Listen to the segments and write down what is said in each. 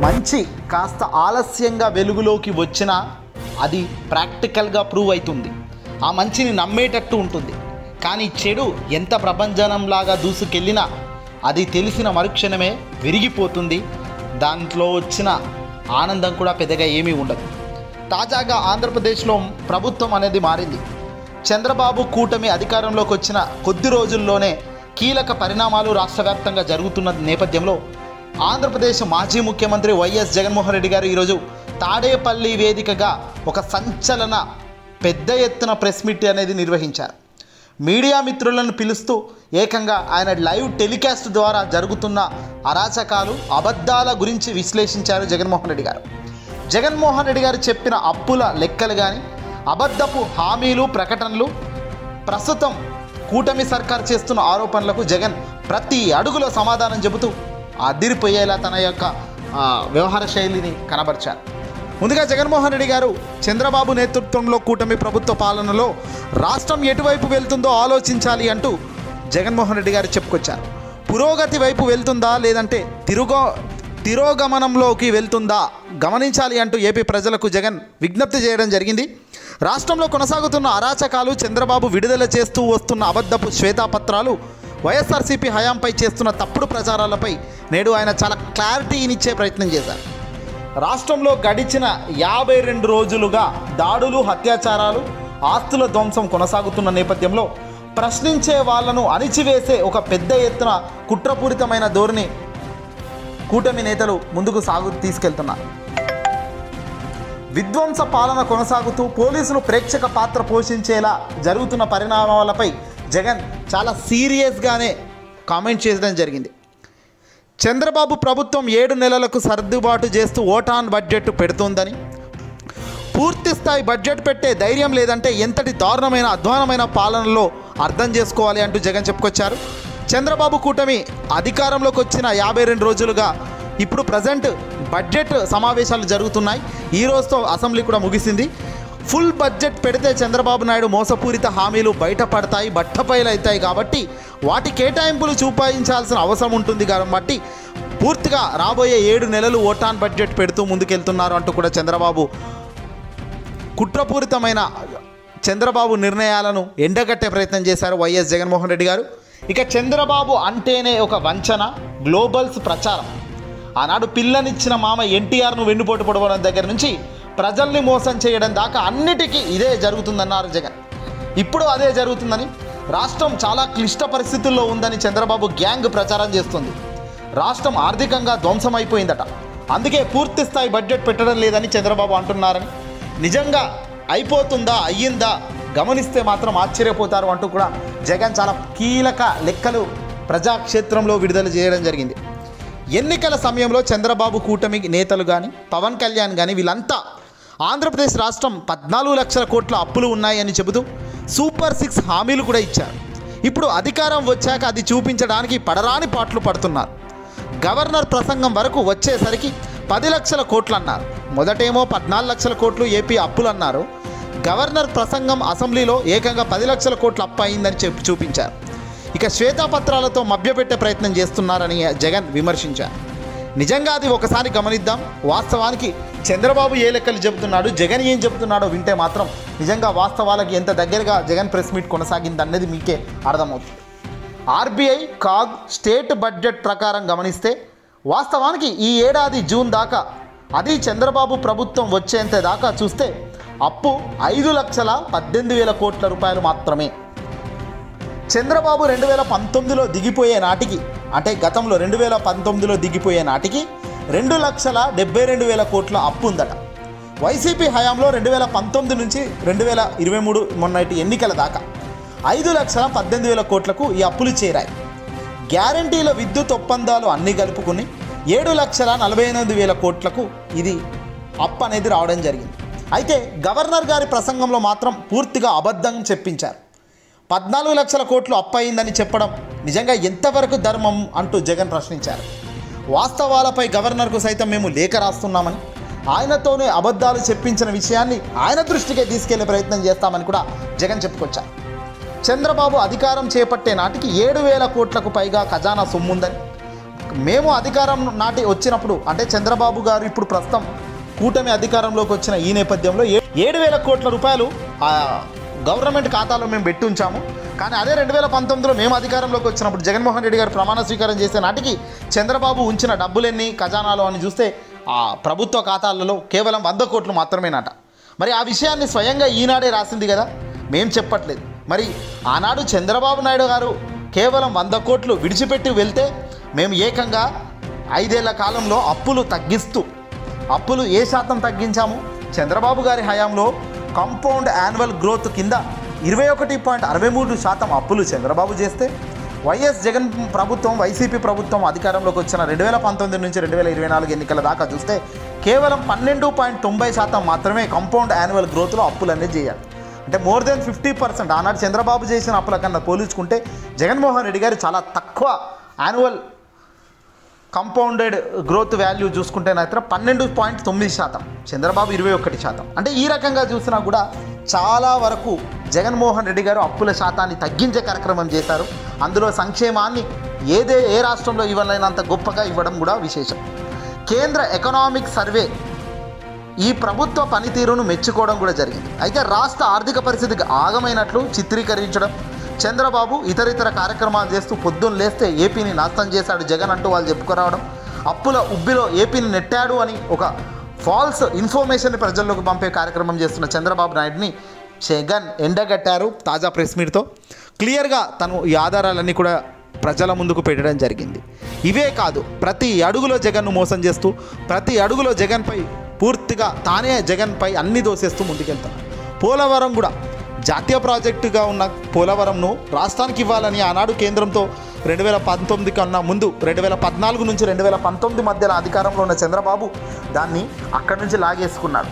మంచి కాస్త ఆలస్యంగా వెలుగులోకి వచ్చినా అది ప్రాక్టికల్గా ప్రూవ్ అవుతుంది. ఆ మంచిని నమ్మేటట్టు ఉంటుంది. కానీ చెడు ఎంత ప్రభంజనంలాగా దూసుకెళ్ళినా అది తెలిసిన మరుక్షణమే విరిగిపోతుంది. దాంట్లో వచ్చిన ఆనందం కూడా పెద్దగా ఏమీ ఉండదు. తాజాగా ఆంధ్రప్రదేశ్లో ప్రభుత్వం అనేది మారింది. చంద్రబాబు కూటమి అధికారంలోకి వచ్చిన కొద్ది రోజుల్లోనే కీలక పరిణామాలు రాష్ట్ర వ్యాప్తంగా జరుగుతున్న నేపథ్యంలో ఆంధ్రప్రదేశ్ మాజీ ముఖ్యమంత్రి వైఎస్ జగన్మోహన్ రెడ్డి గారు ఈరోజు తాడేపల్లి వేదికగా ఒక సంచలన పెద్ద ఎత్తున ప్రెస్ మీట్ అనేది నిర్వహించారు. మీడియా మిత్రులను పిలుస్తూ ఏకంగా ఆయన లైవ్ టెలికాస్ట్ ద్వారా జరుగుతున్న అరాచకాలు, అబద్ధాల గురించి విశ్లేషించారు జగన్మోహన్ రెడ్డి గారు. జగన్మోహన్ రెడ్డి గారు చెప్పిన అప్పుల లెక్కలు కానీ, అబద్ధపు హామీలు, ప్రకటనలు, ప్రస్తుతం కూటమి సర్కార్ చేస్తున్న ఆరోపణలకు జగన్ ప్రతి అడుగులో సమాధానం చెబుతూ అదిరిపోయేలా తన యొక్క వ్యవహార శైలిని కనబరిచారు. ముందుగా జగన్మోహన్ రెడ్డి గారు చంద్రబాబు నేతృత్వంలో కూటమి ప్రభుత్వ పాలనలో రాష్ట్రం ఎటువైపు వెళ్తుందో ఆలోచించాలి అంటూ జగన్మోహన్ రెడ్డి గారు చెప్పుకొచ్చారు. పురోగతి వైపు వెళ్తుందా లేదంటే తిరోగమనంలోకి వెళ్తుందా గమనించాలి అంటూ ఏపీ ప్రజలకు జగన్ విజ్ఞప్తి చేయడం జరిగింది. రాష్ట్రంలో కొనసాగుతున్న అరాచకాలు, చంద్రబాబు విడుదల చేస్తూ వస్తున్న అబద్ధపు శ్వేతాపత్రాలు, వైఎస్ఆర్సీపీ హయాంపై చేస్తున్న తప్పుడు ప్రచారాలపై నేడు ఆయన చాలా క్లారిటీనిచ్చే ప్రయత్నం చేశారు. రాష్ట్రంలో గడిచిన 52 రోజులుగా దాడులు, అత్యాచారాలు, ఆస్తుల ధ్వంసం కొనసాగుతున్న నేపథ్యంలో ప్రశ్నించే వాళ్లను అణిచివేసే ఒక పెద్ద ఎత్తున కుట్రపూరితమైన ధోరణి కూటమి నేతలు ముందుకు తీసుకెళ్తున్నారు. విధ్వంస పాలన కొనసాగుతూ పోలీసులు ప్రేక్షక పాత్ర పోషించేలా జరుగుతున్న పరిణామాలపై జగన్ చాలా సీరియస్గానే కామెంట్ చేయడం జరిగింది. చంద్రబాబు ప్రభుత్వం 7 నెలలకు సర్దుబాటు చేస్తూ ఓటాన్ బడ్జెట్ పెడుతుందని, పూర్తి స్థాయి బడ్జెట్ పెట్టే ధైర్యం లేదంటే ఎంతటి దారుణమైన అధ్వానమైన పాలనలో అర్థం చేసుకోవాలి అంటూ జగన్ చెప్పుకొచ్చారు. చంద్రబాబు కూటమి అధికారంలోకి వచ్చిన 52 రోజులుగా ఇప్పుడు ప్రజెంట్ బడ్జెట్ సమావేశాలు జరుగుతున్నాయి. ఈ రోజుతో అసెంబ్లీ కూడా ముగిసింది. ఫుల్ బడ్జెట్ పెడితే చంద్రబాబు నాయుడు మోసపూరిత హామీలు బయటపడతాయి, బట్టపైలు అవుతాయి. కాబట్టి వాటి కేటాయింపులు చూపాయించాల్సిన అవసరం ఉంటుంది. కాబట్టి పూర్తిగా రాబోయే 7 నెలలు ఓటాన్ బడ్జెట్ పెడుతూ ముందుకెళ్తున్నారు అంటూ కూడా చంద్రబాబు కుట్రపూరితమైన చంద్రబాబు నిర్ణయాలను ఎండగట్టే ప్రయత్నం చేశారు వైఎస్ జగన్మోహన్ రెడ్డి గారు. ఇక చంద్రబాబు అంటేనే ఒక వంచన, గ్లోబల్స్ ప్రచారం. ఆనాడు పిల్లనిచ్చిన మామ ఎన్టీఆర్ను వెన్నుపోటు పొడవడం దగ్గర నుంచి ప్రజల్ని మోసం చేయడం దాకా అన్నిటికీ ఇదే జరుగుతుందన్నారు జగన్. ఇప్పుడు అదే జరుగుతుందని, రాష్ట్రం చాలా క్లిష్ట పరిస్థితుల్లో ఉందని చంద్రబాబు గ్యాంగ్ ప్రచారం చేస్తుంది. రాష్ట్రం ఆర్థికంగా ధ్వంసమైపోయిందట, అందుకే పూర్తి స్థాయి బడ్జెట్ పెట్టడం లేదని చంద్రబాబు అంటున్నారని, నిజంగా అయిపోతుందా, అయ్యిందా గమనిస్తే మాత్రం ఆశ్చర్యపోతారు అంటూ కూడా జగన్ చాలా కీలక లెక్కలు ప్రజాక్షేత్రంలో విడుదల చేయడం జరిగింది. ఎన్నికల సమయంలో చంద్రబాబు కూటమి నేతలు కానీ, పవన్ కళ్యాణ్ కానీ వీళ్ళంతా ఆంధ్రప్రదేశ్ రాష్ట్రం 14 లక్షల కోట్ల అప్పులు ఉన్నాయని చెబుతూ సూపర్ 6 హామీలు కూడా ఇచ్చారు. ఇప్పుడు అధికారం వచ్చాక అది చూపించడానికి పడరాని పాటలు పడుతున్నారు. గవర్నర్ ప్రసంగం వరకు వచ్చేసరికి 10 లక్షల కోట్లు అన్నారు. మొదటేమో 14 లక్షల కోట్లు ఏపీ అప్పులు అన్నారు. గవర్నర్ ప్రసంగం అసెంబ్లీలో ఏకంగా 10 లక్షల కోట్ల అప్పు అయిందని చూపించారు. ఇక శ్వేతాపత్రాలతో మభ్యపెట్టే ప్రయత్నం చేస్తున్నారని జగన్ విమర్శించారు. నిజంగా అది ఒకసారి గమనిద్దాం. వాస్తవానికి చంద్రబాబు ఏ లెక్కలు చెబుతున్నాడు, జగన్ ఏం చెబుతున్నాడో వింటే మాత్రం నిజంగా వాస్తవాలకి ఎంత దగ్గరగా జగన్ ప్రెస్ మీట్ కొనసాగింది అనేది మీకే అర్థమవుతుంది. ఆర్బీఐ, కాగ్, స్టేట్ బడ్జెట్ ప్రకారం గమనిస్తే వాస్తవానికి ఈ ఏడాది జూన్ దాకా, అది చంద్రబాబు ప్రభుత్వం వచ్చేంత దాకా చూస్తే అప్పు 5,18,000 కోట్ల రూపాయలు మాత్రమే. చంద్రబాబు 2019లో దిగిపోయే నాటికి, అంటే గతంలో 2019లో దిగిపోయే నాటికి 2,72,000 కోట్ల అప్పు ఉందట. వైసీపీ హయాంలో 2019 నుంచి 2023 మొన్నటి ఎన్నికల దాకా 5,18,000 కోట్లకు ఈ అప్పులు చేరాయి. గ్యారంటీల విద్యుత్ ఒప్పందాలు అన్నీ కలుపుకుని 7,48,000 కోట్లకు ఇది అప్పు అనేది రావడం జరిగింది. అయితే గవర్నర్ గారి ప్రసంగంలో మాత్రం పూర్తిగా అబద్ధం చెప్పించారు. 14 లక్షల కోట్లు అప్పు అయిందని చెప్పడం నిజంగా ఎంతవరకు ధర్మం అంటూ జగన్ ప్రశ్నించారు. వాస్తవాలపై గవర్నర్కు సైతం మేము లేఖ రాస్తున్నామని, ఆయనతోనే అబద్ధాలు చెప్పించిన విషయాన్ని ఆయన దృష్టికే తీసుకెళ్లే ప్రయత్నం చేస్తామని కూడా జగన్ చెప్పుకొచ్చారు. చంద్రబాబు అధికారం చేపట్టే నాటికి 7,000 కోట్లకు పైగా ఖజానా సొమ్ముందని, మేము అధికారం నాటి వచ్చినప్పుడు అంటే చంద్రబాబు గారు ఇప్పుడు ప్రస్తుతం కూటమి అధికారంలోకి వచ్చిన ఈ నేపథ్యంలో 7,000 కోట్ల రూపాయలు గవర్నమెంట్ ఖాతాలో మేము పెట్టి ఉంచాము. కానీ అదే 2019లో మేము అధికారంలోకి వచ్చినప్పుడు జగన్మోహన్ రెడ్డి గారు ప్రమాణ స్వీకారం చేసే నాటికి చంద్రబాబు ఉంచిన డబ్బులెన్ని ఖజానాలో అని చూస్తే ఆ ప్రభుత్వ ఖాతాలలో కేవలం 100 కోట్లు మాత్రమేనట. మరి ఆ విషయాన్ని స్వయంగా ఈనాడే రాసింది కదా, మేం చెప్పట్లేదు. మరి ఆనాడు చంద్రబాబు నాయుడు గారు కేవలం 100 కోట్లు విడిచిపెట్టి వెళ్తే మేము ఏకంగా 5 ఏళ్ల కాలంలో అప్పులు ఏ శాతం తగ్గించాము? చంద్రబాబు గారి హయాంలో కాంపౌండ్ యాన్యువల్ గ్రోత్ కింద 21.63% అప్పులు చంద్రబాబు చేస్తే వైఎస్ జగన్ ప్రభుత్వం వైసీపీ ప్రభుత్వం అధికారంలోకి వచ్చిన 2019 నుంచి 2024 ఎన్నికల దాకా చూస్తే కేవలం 12.90% మాత్రమే కాంపౌండ్ యాన్యువల్ గ్రోత్లో అప్పులన్నీ చేయాలి. అంటే మోర్ దెన్ 50%. ఆనాడు చంద్రబాబు చేసిన అప్పుల కన్నా పోల్చుకుంటే జగన్మోహన్ రెడ్డి గారు చాలా తక్కువ యాన్యువల్ కాంపౌండెడ్ గ్రోత్ వాల్యూ చూసుకుంటే మాత్రం 12.9%, చంద్రబాబు 21%. అంటే ఈ రకంగా చూసినా కూడా చాలా వరకు జగన్మోహన్ రెడ్డి గారు అప్పుల శాతాన్ని తగ్గించే కార్యక్రమం చేశారు. అందులో సంక్షేమాన్ని ఏ రాష్ట్రంలో ఇవ్వలేనంత గొప్పగా ఇవ్వడం కూడా విశేషం. కేంద్ర ఎకనామిక్ సర్వే ఈ ప్రభుత్వ పనితీరును మెచ్చుకోవడం కూడా జరిగింది. అయితే రాష్ట్ర ఆర్థిక పరిస్థితికి ఆగమైనట్లు చిత్రీకరించడం, చంద్రబాబు ఇతర కార్యక్రమాలు చేస్తూ పొద్దున్న లేస్తే ఏపీని నాశనం చేశాడు జగన్ అంటూ వాళ్ళు చెప్పుకురావడం, అప్పుల ఉబ్బిలో ఏపీని నెట్టాడు అని ఒక ఫాల్స్ ఇన్ఫర్మేషన్ ప్రజల్లోకి పంపే కార్యక్రమం చేస్తున్న చంద్రబాబు నాయుడిని జగన్ ఎండగట్టారు. తాజా ప్రెస్ మీట్తో క్లియర్గా తను ఈ ఆధారాలన్నీ కూడా ప్రజల ముందుకు పెట్టడం జరిగింది. ఇవే కాదు, ప్రతి అడుగులో జగన్ను మోసం చేస్తూ ప్రతి అడుగులో జగన్పై పూర్తిగా తానే జగన్పై అన్ని దోసేస్తూ ముందుకెళ్తారు. పోలవరం కూడా జాతీయ ప్రాజెక్టుగా ఉన్న పోలవరంను రాష్ట్రానికి ఇవ్వాలని ఆనాడు కేంద్రంతో 2019 కన్నా ముందు 2014 నుంచి 2019 మధ్యలో అధికారంలో ఉన్న చంద్రబాబు దాన్ని అక్కడి నుంచి లాగేసుకున్నారు.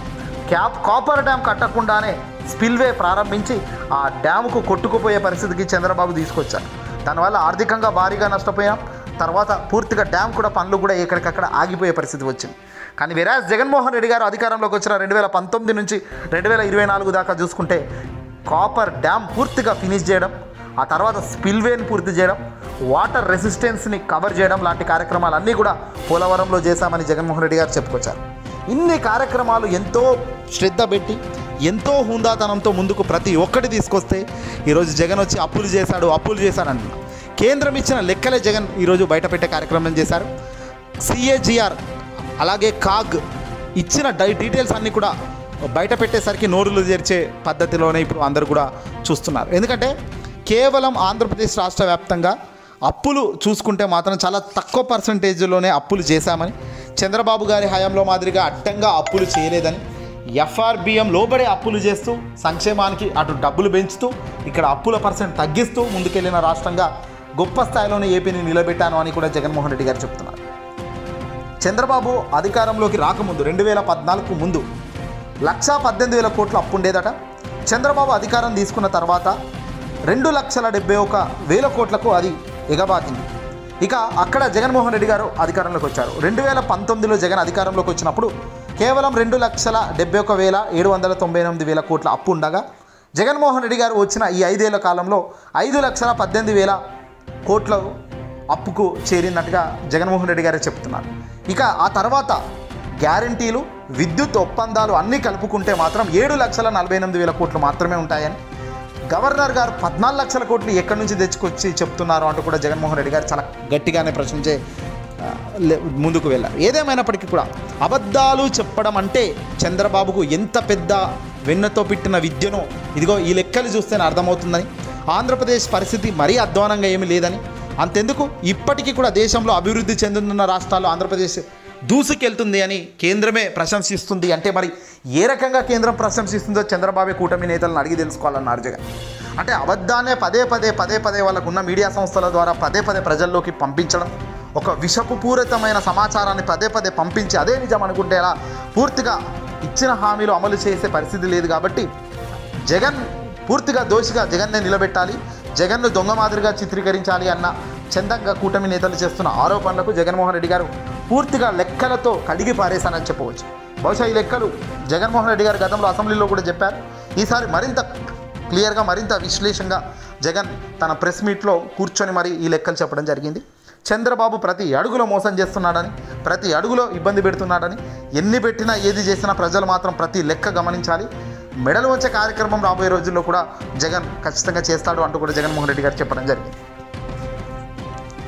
కాపర్ డ్యామ్ కట్టకుండానే స్పిల్వే ప్రారంభించి ఆ డ్యాముకు కొట్టుకుపోయే పరిస్థితికి చంద్రబాబు తీసుకొచ్చారు. దానివల్ల ఆర్థికంగా భారీగా నష్టపోయాం. తర్వాత పూర్తిగా డ్యామ్ కూడా పనులు కూడా ఎక్కడికక్కడ ఆగిపోయే పరిస్థితి వచ్చింది. కానీ వేరాజ్ జగన్మోహన్ రెడ్డి గారు అధికారంలోకి వచ్చిన 2019 నుంచి 2024 దాకా చూసుకుంటే కాపర్ డ్యామ్ పూర్తిగా ఫినిష్ చేయడం, ఆ తర్వాత స్పిల్వేని పూర్తి చేయడం, వాటర్ రెసిస్టెన్స్ని కవర్ చేయడం లాంటి కార్యక్రమాలన్నీ కూడా పోలవరంలో చేశామని జగన్మోహన్ రెడ్డి గారు చెప్పుకొచ్చారు. ఇన్ని కార్యక్రమాలు ఎంతో శ్రద్ధ పెట్టి ఎంతో హుందాతనంతో ముందుకు ప్రతి ఒక్కటి తీసుకొస్తే ఈరోజు జగన్ వచ్చి అప్పులు చేశాడంటున్నారు. కేంద్రం ఇచ్చిన లెక్కలే జగన్ ఈరోజు బయటపెట్టే కార్యక్రమం చేశారు. CAGR అలాగే కాగ్ ఇచ్చిన డీటెయిల్స్ అన్నీ కూడా బయట పెట్టేసరికి నోరులు తెరిచే పద్ధతిలోనే ఇప్పుడు అందరూ కూడా చూస్తున్నారు. ఎందుకంటే కేవలం ఆంధ్రప్రదేశ్ రాష్ట్ర వ్యాప్తంగా అప్పులు చూసుకుంటే మాత్రం చాలా తక్కువ పర్సంటేజ్లోనే అప్పులు చేశామని, చంద్రబాబు గారి హయాంలో మాదిరిగా అడ్డంగా అప్పులు చేయలేదని, FRBM లోబడే అప్పులు చేస్తూ సంక్షేమానికి అటు డబ్బులు పెంచుతూ ఇక్కడ అప్పుల పర్సెంట్ తగ్గిస్తూ ముందుకెళ్లిన రాష్ట్రంగా గొప్ప స్థాయిలోనే ఏపీని నిలబెట్టాను అని కూడా జగన్మోహన్ రెడ్డి గారు చెప్తున్నారు. చంద్రబాబు అధికారంలోకి రాకముందు 2014 ముందు 1,18,000 కోట్ల అప్పు ఉండేదట. చంద్రబాబు అధికారం తీసుకున్న తర్వాత 2,71,000 కోట్లకు అది ఎగబాకింది. ఇక అక్కడ జగన్మోహన్ రెడ్డి గారు అధికారంలోకి వచ్చారు. 2019లో జగన్ అధికారంలోకి వచ్చినప్పుడు కేవలం 2,71,798 కోట్ల అప్పు ఉండగా జగన్మోహన్ రెడ్డి గారు వచ్చిన ఈ 5 ఏళ్ల కాలంలో 5,18,000 కోట్ల అప్పుకు చేరినట్టుగా జగన్మోహన్ రెడ్డి గారే చెప్తున్నారు. ఇక ఆ తర్వాత గ్యారంటీలు, విద్యుత్ ఒప్పందాలు అన్నీ కలుపుకుంటే మాత్రం 7,48,000 కోట్లు మాత్రమే ఉంటాయని, గవర్నర్ గారు 14 లక్షల కోట్లు ఎక్కడి నుంచి తెచ్చుకొచ్చి చెప్తున్నారు అంటూ కూడా జగన్మోహన్ రెడ్డి గారు చాలా గట్టిగానే ప్రశ్నించే ముందుకు వెళ్ళారు. ఏదేమైనప్పటికీ కూడా అబద్ధాలు చెప్పడం అంటే చంద్రబాబుకు ఎంత పెద్ద వెన్నతో పెట్టిన విద్యనో ఇదిగో ఈ లెక్కలు చూస్తేనే అర్థమవుతుందని, ఆంధ్రప్రదేశ్ పరిస్థితి మరీ అధ్వానంగా ఏమీ లేదని, అంతెందుకు ఇప్పటికీ కూడా దేశంలో అభివృద్ధి చెందుతున్న రాష్ట్రాల్లో ఆంధ్రప్రదేశ్ దూసుకెళ్తుంది అని కేంద్రమే ప్రశంసిస్తుంది. అంటే మరి ఏ రకంగా కేంద్రం ప్రశంసిస్తుందో చంద్రబాబు కూటమి నేతలను అడిగి తెలుసుకోవాలన్నారు జగన్. అంటే అబద్ధాన్ని పదే పదే వాళ్ళకు ఉన్న మీడియా సంస్థల ద్వారా పదే ప్రజల్లోకి పంపించడం, ఒక విషపూరితమైన సమాచారాన్ని పదే పంపించి అదే నిజం అనుకుంటే అలా పూర్తిగా ఇచ్చిన హామీలు అమలు చేసే పరిస్థితి లేదు. కాబట్టి జగన్ పూర్తిగా దోషిగా జగన్నే నిలబెట్టాలి, జగన్ను దొంగ మాదిరిగా చిత్రీకరించాలి అన్న చందంగా కూటమి నేతలు చేస్తున్న ఆరోపణలకు జగన్మోహన్ రెడ్డి గారు పూర్తిగా లెక్కలతో కడిగి పారేశానని చెప్పవచ్చు. బహుశా ఈ లెక్కలు జగన్మోహన్ రెడ్డి గారు గతంలో అసెంబ్లీలో కూడా చెప్పారు. ఈసారి మరింత క్లియర్గా మరింత విశ్లేషంగా జగన్ తన ప్రెస్ మీట్లో కూర్చొని మరి ఈ లెక్కలు చెప్పడం జరిగింది. చంద్రబాబు ప్రతి అడుగులో మోసం చేస్తున్నాడని, ప్రతి అడుగులో ఇబ్బంది పెడుతున్నాడని, ఎన్ని పెట్టినా ఏది చేసినా ప్రజలు మాత్రం ప్రతి లెక్క గమనించాలి. మెడలు వచ్చే కార్యక్రమం రాబోయే రోజుల్లో కూడా జగన్ ఖచ్చితంగా చేస్తాడు అంటూ కూడా జగన్మోహన్ రెడ్డి గారు చెప్పడం జరిగింది.